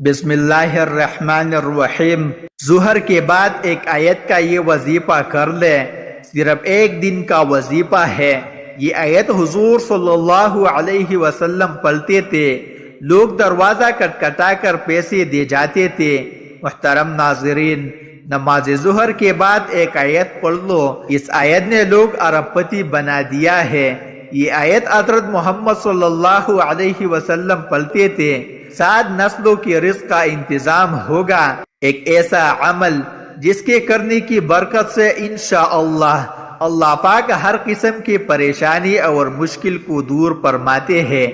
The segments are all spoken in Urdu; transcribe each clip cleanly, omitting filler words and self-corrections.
بسم اللہ الرحمن الرحیم۔ ظہر کے بعد ایک آیت کا یہ وظیفہ کر لے، صرف ایک دن کا وظیفہ ہے۔ یہ آیت حضور صلی اللہ علیہ وسلم پڑھتے تھے، لوگ دروازہ کٹکھٹا کر پیسے دے جاتے تھے۔ محترم ناظرین، نماز ظہر کے بعد ایک آیت پڑھ لو، اس آیت نے لوگ ارب پتی بنا دیا ہے۔ یہ آیت حضرت محمد صلی اللہ علیہ وسلم پڑھتے تھے، 7 نسلوں کی رزق کا انتظام ہوگا۔ ایک ایسا عمل جس کے کرنے کی برکت سے انشاءاللہ اللہ پاک ہر قسم کی پریشانی اور مشکل کو دور فرماتے ہیں۔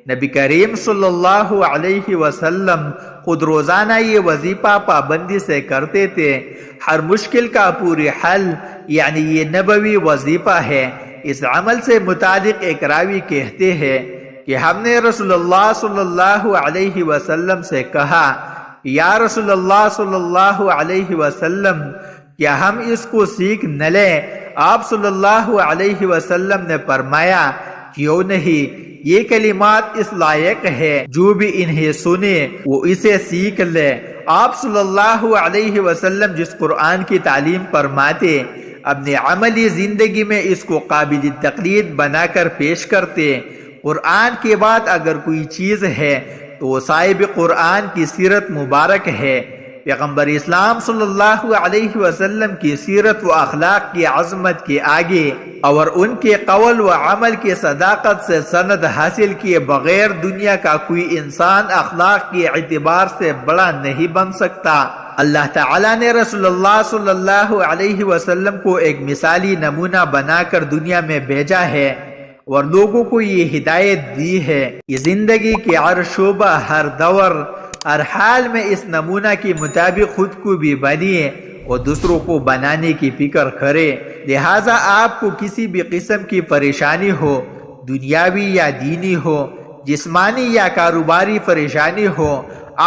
نبی کریم صلی اللہ علیہ وسلم خود روزانہ یہ وظیفہ پابندی سے کرتے تھے۔ ہر مشکل کا پوری حل یعنی یہ نبوی وظیفہ ہے۔ اس عمل سے متعلق ایک راوی کہتے ہیں کہ ہم نے رسول اللہ صلی اللہ علیہ وسلم سے کہا، یا رسول اللہ صلی اللہ علیہ وسلم، کیا ہم اس کو سیکھ نہ لیں؟ آپ صلی اللہ علیہ وسلم نے فرمایا، کیوں نہیں؟ یہ کلمات اس لائق ہے، جو بھی انہیں سنے وہ اسے سیکھ لے۔ آپ صلی اللہ علیہ وسلم جس قرآن کی تعلیم فرماتے، اپنے عملی زندگی میں اس کو قابل تقلید بنا کر پیش کرتے۔ قرآن کے بعد اگر کوئی چیز ہے تو وہ صاحب قرآن کی سیرت مبارک ہے۔ پیغمبر اسلام صلی اللہ علیہ وسلم کی سیرت و اخلاق کی عظمت کے آگے اور ان کے قول و عمل کی صداقت سے سند حاصل کیے بغیر دنیا کا کوئی انسان اخلاق کے اعتبار سے بڑا نہیں بن سکتا۔ اللہ تعالیٰ نے رسول اللہ صلی اللہ علیہ وسلم کو ایک مثالی نمونہ بنا کر دنیا میں بھیجا ہے اور لوگوں کو یہ ہدایت دی ہے کہ زندگی کے ہر شعبہ، ہر دور، ہر حال میں اس نمونہ کے مطابق خود کو بھی بنیے اور دوسروں کو بنانے کی فکر کرے۔ لہٰذا آپ کو کسی بھی قسم کی پریشانی ہو، دنیاوی یا دینی ہو، جسمانی یا کاروباری پریشانی ہو،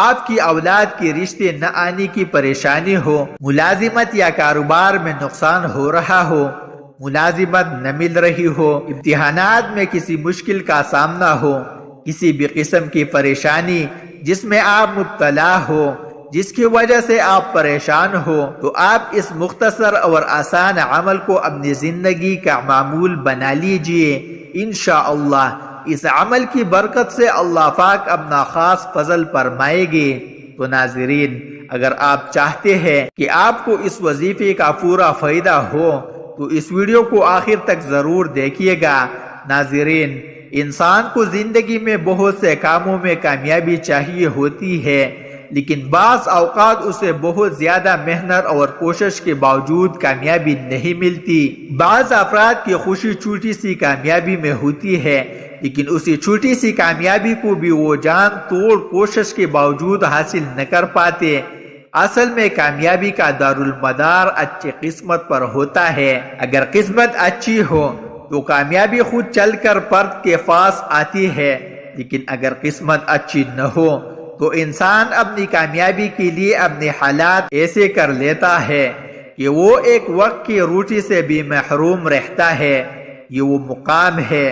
آپ کی اولاد کے رشتے نہ آنے کی پریشانی ہو، ملازمت یا کاروبار میں نقصان ہو رہا ہو، ملازمت نہ مل رہی ہو، امتحانات میں کسی مشکل کا سامنا ہو، کسی بھی قسم کی پریشانی جس میں آپ مبتلا ہو، جس کی وجہ سے آپ پریشان ہو، تو آپ اس مختصر اور آسان عمل کو اپنی زندگی کا معمول بنا لیجئے۔ انشاءاللہ اس عمل کی برکت سے اللہ پاک اپنا خاص فضل فرمائے گے۔ تو ناظرین، اگر آپ چاہتے ہیں کہ آپ کو اس وظیفے کا پورا فائدہ ہو تو اس ویڈیو کو آخر تک ضرور دیکھیے گا۔ ناظرین، انسان کو زندگی میں بہت سے کاموں میں کامیابی چاہیے ہوتی ہے، لیکن بعض اوقات اسے بہت زیادہ محنت اور کوشش کے باوجود کامیابی نہیں ملتی۔ بعض افراد کی خوشی چھوٹی سی کامیابی میں ہوتی ہے، لیکن اسی چھوٹی سی کامیابی کو بھی وہ جان توڑ کوشش کے باوجود حاصل نہ کر پاتے۔ اصل میں کامیابی کا دارالمدار اچھی قسمت پر ہوتا ہے۔ اگر قسمت اچھی ہو تو کامیابی خود چل کر فرد کے پاس آتی ہے، لیکن اگر قسمت اچھی نہ ہو تو انسان اپنی کامیابی کے لیے اپنے حالات ایسے کر لیتا ہے کہ وہ ایک وقت کی روٹی سے بھی محروم رہتا ہے۔ یہ وہ مقام ہے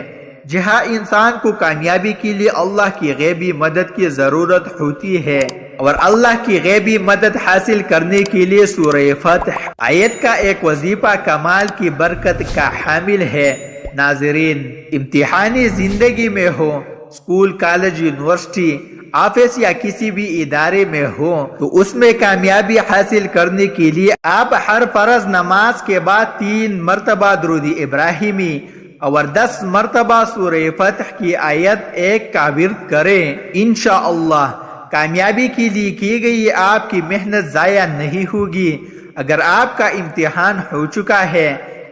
جہاں انسان کو کامیابی کے لیے اللہ کی غیبی مدد کی ضرورت ہوتی ہے، اور اللہ کی غیبی مدد حاصل کرنے کے لیے سورہ فتح آیت کا ایک وظیفہ کمال کی برکت کا حامل ہے۔ ناظرین، امتحانی زندگی میں ہو، اسکول، کالج، یونیورسٹی، آفس یا کسی بھی ادارے میں ہو، تو اس میں کامیابی حاصل کرنے کے لیے آپ ہر فرض نماز کے بعد 3 مرتبہ درود ابراہیمی اور 10 مرتبہ سورہ فتح کی آیت 1 کا ورد کریں۔ انشاءاللہ کامیابی کے لیے کی گئی آپ کی محنت ضائع نہیں ہوگی۔ اگر آپ کا امتحان ہو چکا ہے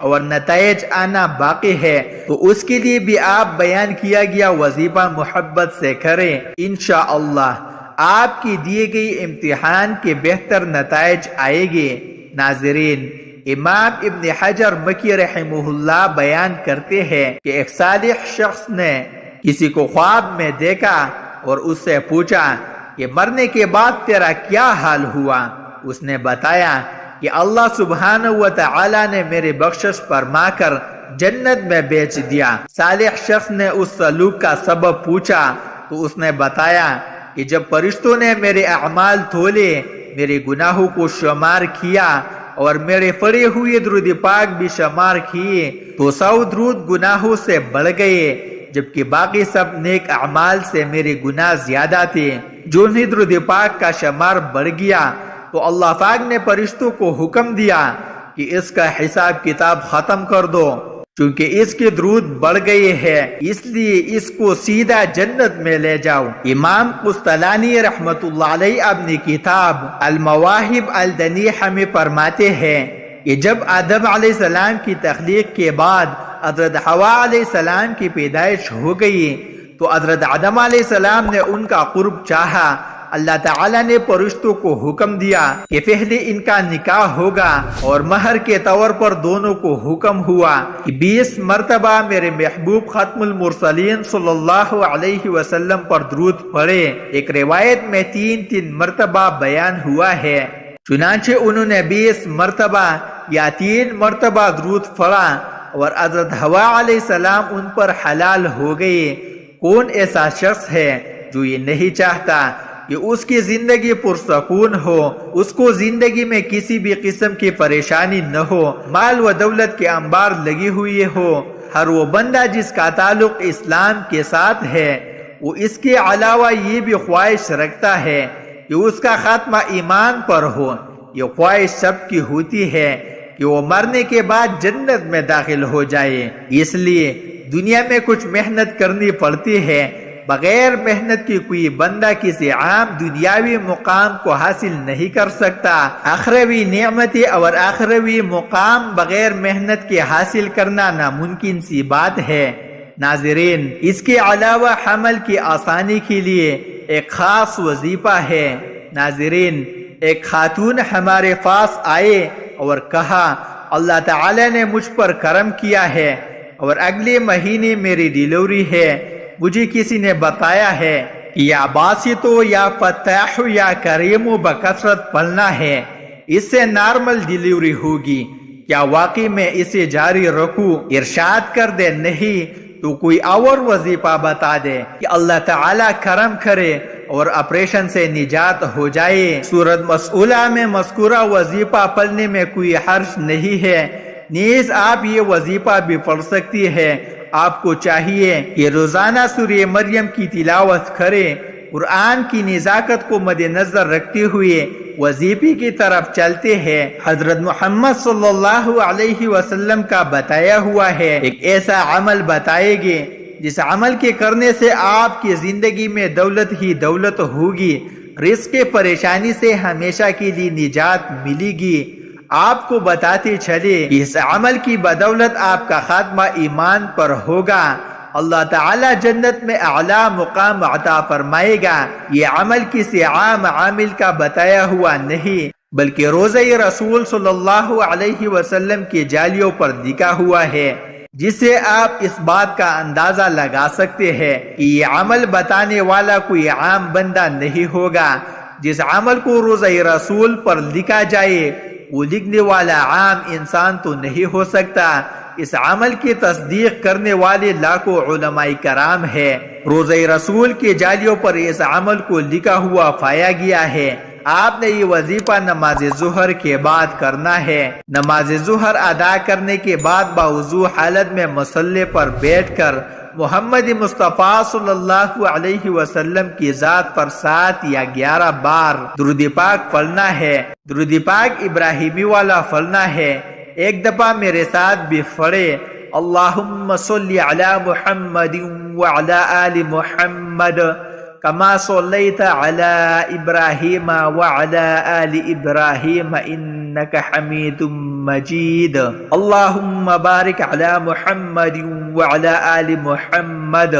اور نتائج آنا باقی ہے تو اس کے لیے بھی آپ بیان کیا گیا وظیفہ محبت سے کریں۔ انشاءاللہ آپ کی دیے گئی امتحان کے بہتر نتائج آئے گے۔ ناظرین، امام ابن حجر مکی رحمہ اللہ بیان کرتے ہیں کہ ایک صالح شخص نے کسی کو خواب میں دیکھا اور اس سے پوچھا کہ مرنے کے بعد تیرا کیا حال ہوا؟ اس نے بتایا کہ اللہ سبحانہ و تعالی نے میرے بخشش فرما کر جنت میں بیچ دیا۔ صالح شخص نے اس سلوک کا سبب پوچھا تو اس نے بتایا کہ جب فرشتوں نے میرے اعمال تولے، میرے گناہوں کو شمار کیا اور میرے پڑھے ہوئے درود پاک بھی شمار کیے تو 100 درود گناہوں سے بڑھ گئے، جبکہ باقی سب نیک اعمال سے میرے گناہ زیادہ تھے۔ جو ہی درود پاک کا شمار بڑھ گیا تو اللہ پاک نے فرشتوں کو حکم دیا کہ اس کا حساب کتاب ختم کر دو، چونکہ اس کے درود بڑھ گئے ہیں، اس لیے اس کو سیدھا جنت میں لے جاؤ۔ امام قسطلانی رحمت اللہ علیہ اپنی کتاب المواہب الدنیحہ میں فرماتے ہیں کہ جب آدم علیہ السلام کی تخلیق کے بعد حضرت حوا علیہ السلام کی پیدائش ہو گئی تو حضرت آدم علیہ السلام نے ان کا قرب چاہا۔ اللہ تعالیٰ نے فرشتوں کو حکم دیا کہ پہلے ان کا نکاح ہوگا، اور مہر کے طور پر دونوں کو حکم ہوا کہ 20 مرتبہ میرے محبوب ختم المرسلین صلی اللہ علیہ وسلم پر درود پڑھے۔ ایک روایت میں 3 مرتبہ بیان ہوا ہے، چنانچہ انہوں نے 20 مرتبہ یا 3 مرتبہ درود پڑھا اور حضرت حوا علیہ السلام ان پر حلال ہو گئے۔ کون ایسا شخص ہے جو یہ نہیں چاہتا کہ اس کی زندگی پرسکون ہو، اس کو زندگی میں کسی بھی قسم کی پریشانی نہ ہو، مال و دولت کے انبار لگی ہوئی ہو؟ ہر وہ بندہ جس کا تعلق اسلام کے ساتھ ہے وہ اس کے علاوہ یہ بھی خواہش رکھتا ہے کہ اس کا خاتمہ ایمان پر ہو۔ یہ خواہش سب کی ہوتی ہے کہ وہ مرنے کے بعد جنت میں داخل ہو جائے، اس لیے دنیا میں کچھ محنت کرنی پڑتی ہے۔ بغیر محنت کی کوئی بندہ کسی عام دنیاوی مقام کو حاصل نہیں کر سکتا۔ آخروی نعمتیں اور آخروی مقام بغیر محنت کے حاصل کرنا ناممکن سی بات ہے۔ ناظرین، اس کے علاوہ حمل کی آسانی کے لیے ایک خاص وظیفہ ہے۔ ناظرین، ایک خاتون ہمارے پاس آئے اور کہا، اللہ تعالی نے مجھ پر کرم کیا ہے اور اگلے مہینے میری ڈیلیوری ہے۔ مجھے کسی نے بتایا ہے کہ یا باسطو یا فتاح یا کریم بکثرت پڑھنا ہے، اس سے نارمل ڈیلیوری ہوگی۔ کیا واقعی میں اسے جاری رکھوں؟ ارشاد کر دے نہیں تو کوئی اور وظیفہ بتا دے کہ اللہ تعالیٰ کرم کرے اور آپریشن سے نجات ہو جائے۔ سورۃ مسئولہ میں مذکورہ وظیفہ پڑھنے میں کوئی حرج نہیں ہے، نیز آپ یہ وظیفہ بھی پڑھ سکتی ہے۔ آپ کو چاہیے کہ روزانہ سورہ مریم کی تلاوت کریں۔ قرآن کی نزاکت کو مد نظر رکھتے ہوئے وظیفے کی طرف چلتے ہیں۔ حضرت محمد صلی اللہ علیہ وسلم کا بتایا ہوا ہے، ایک ایسا عمل بتائے گے جس عمل کے کرنے سے آپ کی زندگی میں دولت ہی دولت ہوگی، رزق کے پریشانی سے ہمیشہ کے لیے نجات ملے گی۔ آپ کو بتاتے چلے کہ اس عمل کی بدولت آپ کا خاتمہ ایمان پر ہوگا، اللہ تعالی جنت میں اعلیٰ مقام عطا فرمائے گا۔ یہ عمل کسی عام عامل کا بتایا ہوا نہیں بلکہ روزہ رسول صلی اللہ علیہ وسلم کے جالیوں پر لکھا ہوا ہے، جس سے آپ اس بات کا اندازہ لگا سکتے ہیں کہ یہ عمل بتانے والا کوئی عام بندہ نہیں ہوگا۔ جس عمل کو روزہ رسول پر لکھا جائے وہ لکھنے والا عام انسان تو نہیں ہو سکتا۔ اس عمل کی تصدیق کرنے والے لاکھوں علماء کرام ہیں۔ روزہ رسول کے جالیوں پر اس عمل کو لکھا ہوا پایا گیا ہے۔ آپ نے یہ وظیفہ نماز ظہر کے بعد کرنا ہے۔ نماز ظہر ادا کرنے کے بعد باوضو حالت میں مصلی پر بیٹھ کر محمد مصطفیٰ صلی اللہ علیہ وسلم کی ذات پر 7 یا 11 بار درود پاک پڑھنا ہے۔ درود پاک ابراہیمی والا پڑھنا ہے۔ ایک دفعہ میرے ساتھ بھی پڑھے، اللہم صلی علی محمد وعلی آل محمد کما صلیت علی ابراہیم وعلی آل ابراہیم انک حمید مجید، اللہم بارک علی محمد وعلی آل محمد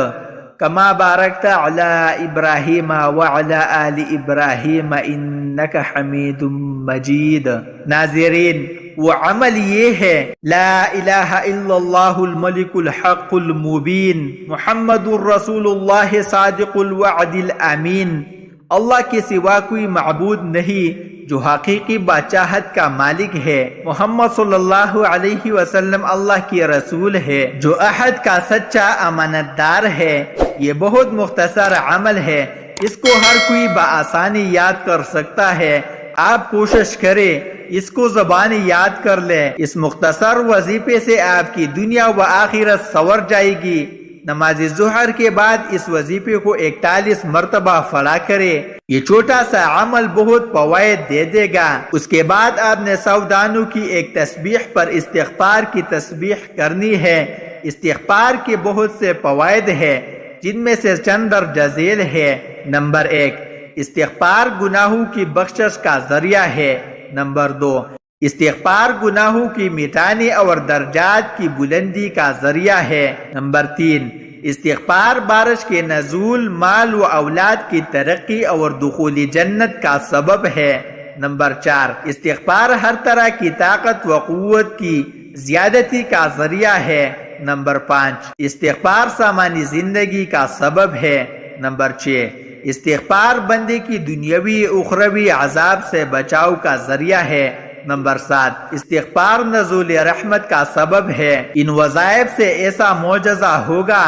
کما بارکت علی ابراہیم وعلی آل ابراہیم انک حمید مجید۔ ناظرین، وہ عمل یہ ہے، لا الہ الا اللہ الملک الحق المبین محمد الرسول اللہ صادق الوعد الامین۔ اللہ کے سوا کوئی معبود نہیں جو حقیقی بادشاہت کا مالک ہے۔ محمد صلی اللہ علیہ وسلم اللہ کی رسول ہے جو عہد کا سچا امانت دار ہے۔ یہ بہت مختصر عمل ہے، اس کو ہر کوئی بآسانی یاد کر سکتا ہے، آپ کوشش کریں اس کو زبانی یاد کر لیں۔ اس مختصر وظیفے سے آپ کی دنیا و آخرت سنور جائے گی۔ نماز ظہر کے بعد اس وظیفے کو 41 مرتبہ پڑھا کرے، یہ چھوٹا سا عمل بہت فوائد دے دے گا۔ اس کے بعد آپ نے سودانوں کی ایک تسبیح پر استغفار کی تسبیح کرنی ہے۔ استغفار کے بہت سے فوائد ہیں جن میں سے چند درج ذیل ہے۔ نمبر 1، استغفار گناہوں کی بخشش کا ذریعہ ہے۔ نمبر 2، استغفار گناہوں کی مٹانے اور درجات کی بلندی کا ذریعہ ہے۔ نمبر 3، استغفار بارش کے نزول، مال و اولاد کی ترقی اور دخول جنت کا سبب ہے۔ نمبر 4، استغفار ہر طرح کی طاقت و قوت کی زیادتی کا ذریعہ ہے۔ نمبر 5، استغفار سامانی زندگی کا سبب ہے۔ نمبر 6، استغفار بندے کی دنیاوی اخروی عذاب سے بچاؤ کا ذریعہ ہے۔ نمبر 7، استغفار نزول رحمت کا سبب ہے۔ ان وظائف سے ایسا معجزہ ہوگا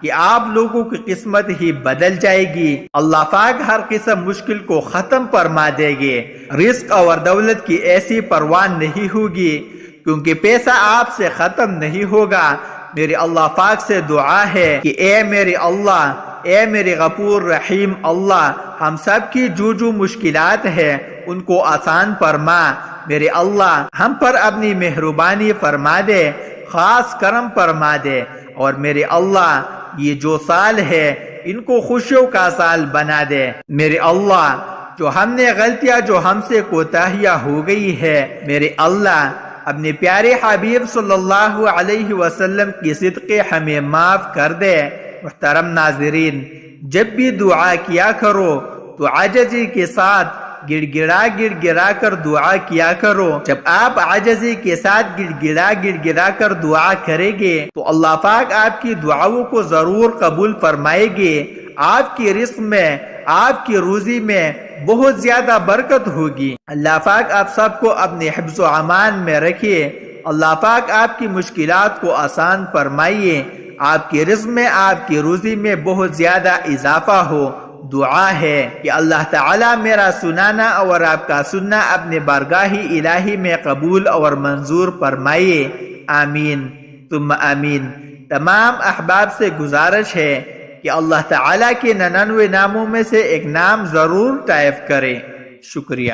کہ آپ لوگوں کی قسمت ہی بدل جائے گی۔ اللہ پاک ہر قسم مشکل کو ختم فرما دے گے۔ رزق اور دولت کی ایسی پرواہ نہیں ہوگی کیونکہ پیسہ آپ سے ختم نہیں ہوگا۔ میرے اللہ پاک سے دعا ہے کہ اے میرے اللہ، اے میرے غفور رحیم اللہ، ہم سب کی جو مشکلات ہیں ان کو آسان فرما۔ میرے اللہ ہم پر اپنی مہربانی فرما دے، خاص کرم فرما دے، اور میرے اللہ یہ جو سال ہے ان کو خوشیوں کا سال بنا دے۔ میرے اللہ جو ہم نے غلطیاں جو ہم سے کوتاہیاں ہو گئی ہے، میرے اللہ اپنے پیارے حبیب صلی اللہ علیہ وسلم کی صدقے ہمیں معاف کر دے۔ محترم ناظرین، جب بھی دعا کیا کرو تو عاجزی کے ساتھ گڑ گڑا کر دعا کیا کرو۔ جب آپ عاجزی کے ساتھ گڑ گڑا کر دعا کریں گے تو اللہ پاک آپ کی دعاؤں کو ضرور قبول فرمائے گے۔ آپ کی رزق میں، آپ کی روزی میں بہت زیادہ برکت ہوگی۔ اللہ پاک آپ سب کو اپنے حفظ و امان میں رکھے۔ اللہ پاک آپ کی مشکلات کو آسان فرمائیے، آپ کی رزق میں، آپ کی روزی میں بہت زیادہ اضافہ ہو۔ دعا ہے کہ اللہ تعالیٰ میرا سنانا اور آپ کا سننا اپنے بارگاہ الہی میں قبول اور منظور فرمائیے۔ آمین ثم آمین۔ تمام احباب سے گزارش ہے کہ اللہ تعالیٰ کے 99 ناموں میں سے ایک نام ضرور ٹائپ کریں۔ شکریہ۔